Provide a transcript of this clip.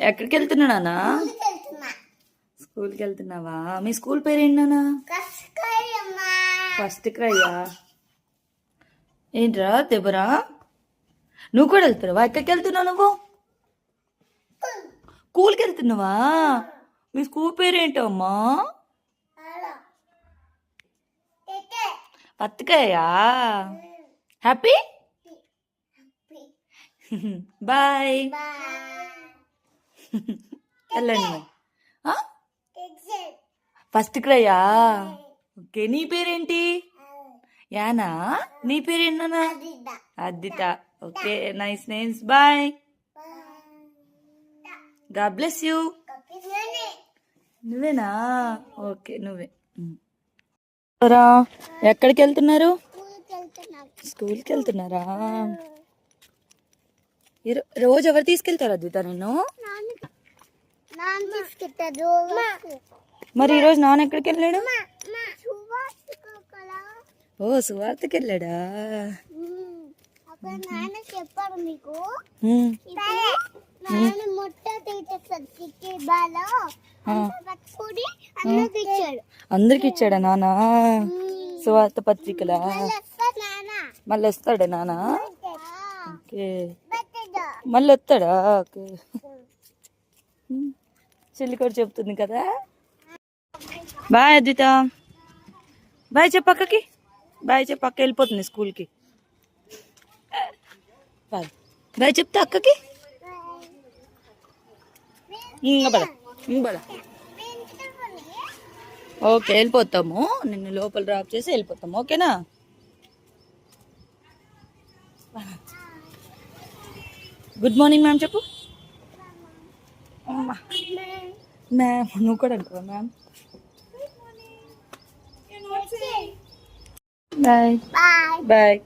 ఎక్కడికి వెళ్తున్నా నానా? స్కూల్కి వెళ్తున్నావా? మీ స్కూల్ పేరు ఏంటన్నా? ఫస్ట్ క్రైయా? ఏంట్రా తెబరా? నువ్వు కూడా వెళ్తున్నావా? ఎక్కడికి వెళ్తున్నావు నువ్వు? స్కూల్కి వెళ్తున్నావా? మీ స్కూల్ పేరు ఏంటమ్మా? పత్తికాయా? Happy bye. వెళ్ళండి మరి. ఫస్ట్ క్రైయా? ఓకే. నీ పేరేంటి? యానా? నీ పేరేంటన్నా? అద్దిత. Okay, nice names. Bye. God bless you. నువ్వేనా? ఓకే, నువ్వే. ఎక్కడికి వెళ్తున్నారు? స్కూల్కి వెళ్తున్నారా? రోజు ఎవరు తీసుకెళ్తారు అద్విత నిన్ను? మరి ఈరోజు నాన్న ఎక్కడికి వెళ్ళాడు? ఓ, సువార్తకి వెళ్ళాడా? చెప్పారు మీకు అందరికి ఇచ్చాడా నాన్న సువార్త పత్రికలా? మళ్ళీ వస్తాడా నాన్న? ఓకే, మళ్ళీ వస్తాడా? ఓకే. చెల్లి కూడా చెప్తుంది కదా. బాయ్ అద్విత. బాయ్ చెప్పు అక్కకి. బాయ్ చెప్పు, అక్క వెళ్ళిపోతుంది స్కూల్కి. బాయ్ బాయ్ చెప్తా అక్కకి. బడ ఓకే, వెళ్ళిపోతాము. నిన్ను లోపల డ్రాప్ చేసి వెళ్ళిపోతాము. ఓకేనా? గుడ్ మార్నింగ్ మ్యామ్ చెప్పు. మ్యామ్ నువ్వు కూడా అంటావా మ్యామ్? Bye bye.